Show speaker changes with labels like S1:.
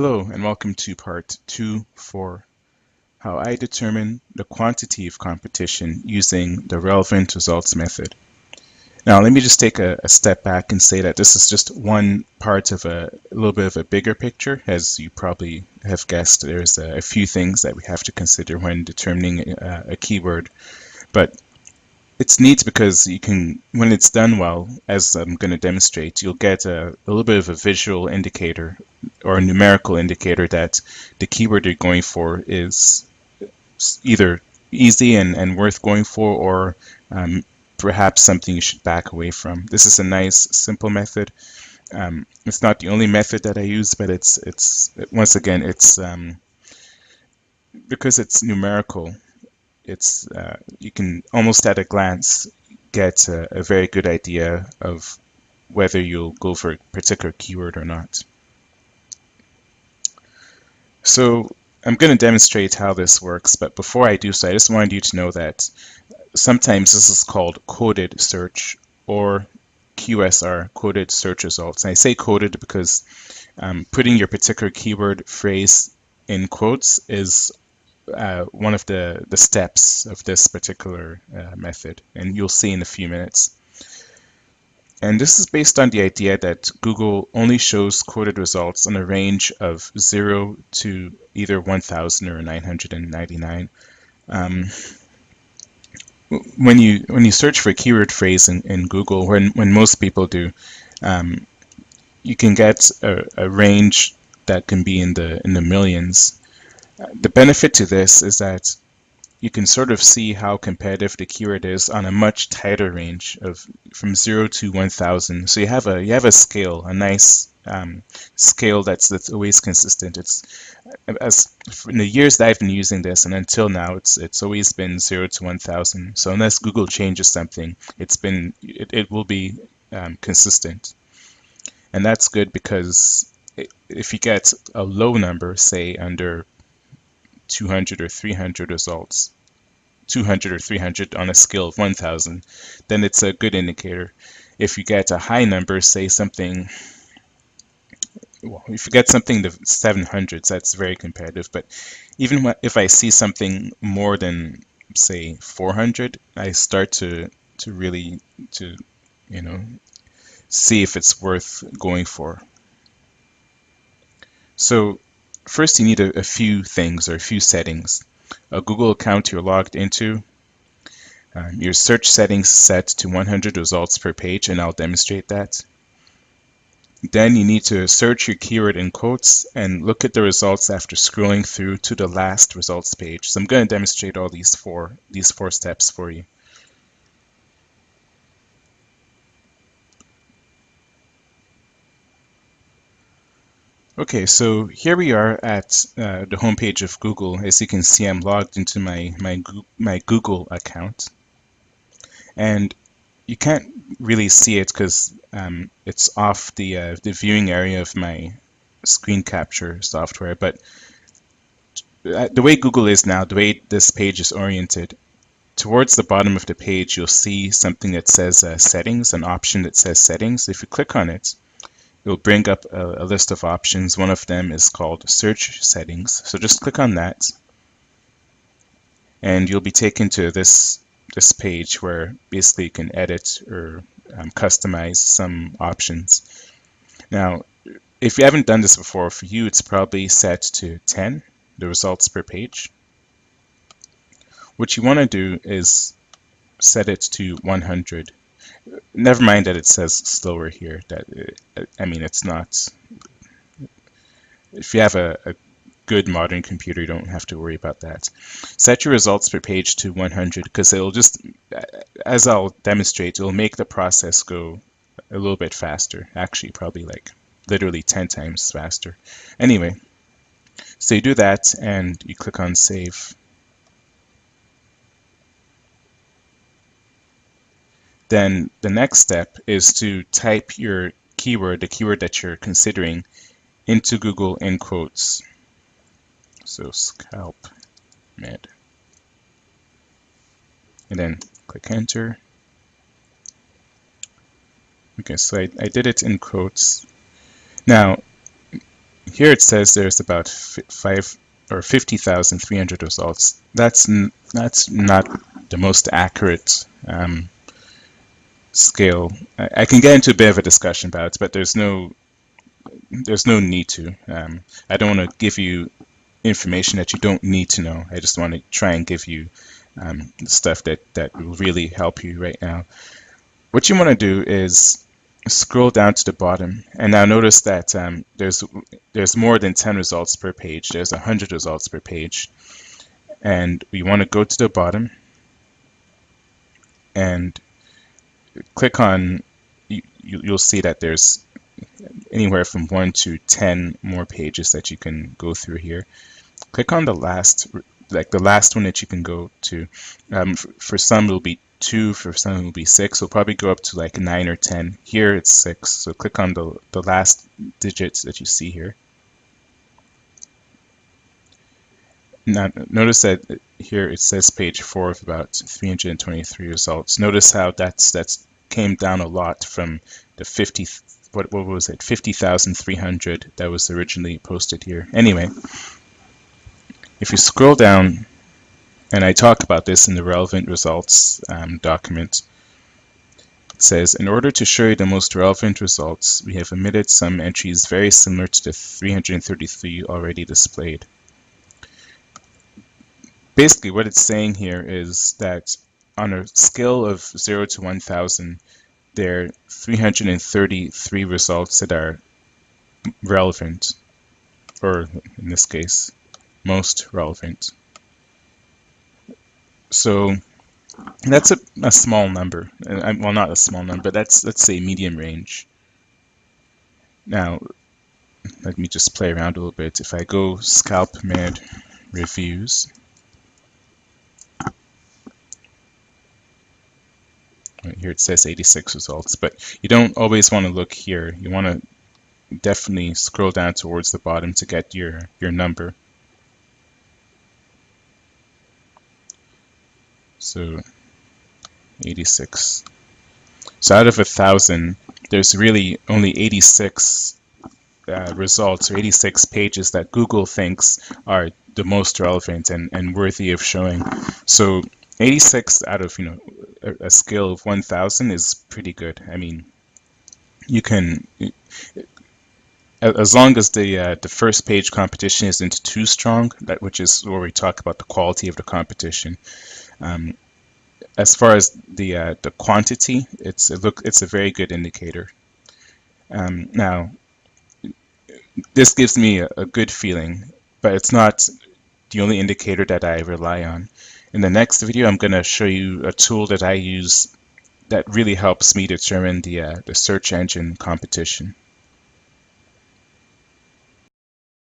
S1: Hello and welcome to part 2 for how I determine the quantity of competition using the relevant results method. Now let me just take a step back and say that this is just one part of a little bit of a bigger picture. As you probably have guessed, there's a few things that we have to consider when determining a keyword, but it's neat because you can, when it's done well, as I'm going to demonstrate, you'll get a little bit of a visual indicator or a numerical indicator that the keyword you're going for is either easy and worth going for, or perhaps something you should back away from. This is a nice, simple method. It's not the only method that I use, but it's once again, it's because it's numerical. It's you can almost at a glance get a very good idea of whether you'll go for a particular keyword or not. So I'm going to demonstrate how this works, but before I do so, I just wanted you to know that sometimes this is called coded search or QSR, coded search results. And I say coded because putting your particular keyword phrase in quotes is one of the steps of this particular method, and you'll see in a few minutes. And this is based on the idea that Google only shows quoted results on a range of 0 to either 1000 or 999. When you search for a keyword phrase in Google, when most people do, you can get a range that can be in the millions. The benefit to this is that you can sort of see how competitive the keyword is on a much tighter range of from 0 to 1000. So you have a scale, a nice scale that's always consistent. It's as in the years that I've been using this and until now, it's always been 0 to 1000. So unless Google changes something, it will be consistent, and that's good because if you get a low number, say under 200 or 300 results, 200 or 300 on a scale of 1000, then it's a good indicator. If you get a high number, say something, well, if you get something to 700s, that's very competitive. But even if I see something more than, say, 400, I start to really to you know see if it's worth going for. So first you need a few things or a few settings. A Google account you're logged into, your search settings set to 100 results per page, and I'll demonstrate that. Then you need to search your keyword in quotes and look at the results after scrolling through to the last results page. So I'm going to demonstrate all these four steps for you. Okay, so here we are at the homepage of Google. As you can see, I'm logged into my Google account, and you can't really see it because it's off the viewing area of my screen capture software. But the way Google is now, the way this page is oriented, towards the bottom of the page, you'll see something that says settings, an option that says settings. If you click on it, it will bring up a list of options. One of them is called search settings. So just click on that, and you'll be taken to this page where basically you can edit or customize some options. Now, if you haven't done this before, for you it's probably set to 10, the results per page. What you want to do is set it to 100. Never mind that it says slower here. I mean, it's not. If you have a good modern computer, you don't have to worry about that. Set your results per page to 100 because it'll just, as I'll demonstrate, it'll make the process go a little bit faster. Actually, probably like literally 10 times faster. Anyway, so you do that and you click on save. Then the next step is to type your keyword, the keyword that you're considering, into Google in quotes. So scalp med. And then click enter. Okay, so I did it in quotes. Now, here it says there's about 50,300 results. That's not the most accurate scale. I can get into a bit of a discussion about it, but there's no need to. I don't want to give you information that you don't need to know. I just want to try and give you stuff that will really help you right now. What you want to do is scroll down to the bottom, and now notice that there's more than 10 results per page. There's 100 results per page, and we want to go to the bottom and click on. You'll see that there's anywhere from 1 to 10 more pages that you can go through here. Click on the last, like the last one that you can go to. For some it'll be 2, for some it'll be 6. It'll probably go up to like 9 or 10. Here it's 6, so click on the last digits that you see here. Now notice that here it says page 4 of about 323 results. Notice how that's came down a lot from the 50. What was it? 50,300 that was originally posted here. Anyway, if you scroll down, and I talk about this in the relevant results document, it says, in order to show you the most relevant results, we have omitted some entries very similar to the 333 already displayed. Basically, what it's saying here is that on a scale of 0 to 1,000, there are 333 results that are relevant, or in this case, most relevant. So that's a small number. Well, not a small number, but let's say medium range. Now, let me just play around a little bit. If I go ScalpMed reviews, here it says 86 results, but you don't always want to look here. You want to definitely scroll down towards the bottom to get your number. So 86. So out of 1,000, there's really only 86 results or 86 pages that Google thinks are the most relevant and worthy of showing. So 86 out of a scale of 1,000 is pretty good. I mean, you can, as long as the first page competition isn't too strong, which is where we talk about the quality of the competition. As far as the quantity, it's a very good indicator. Now, this gives me a good feeling, but it's not the only indicator that I rely on. In the next video, I'm going to show you a tool that I use that really helps me determine the search engine competition.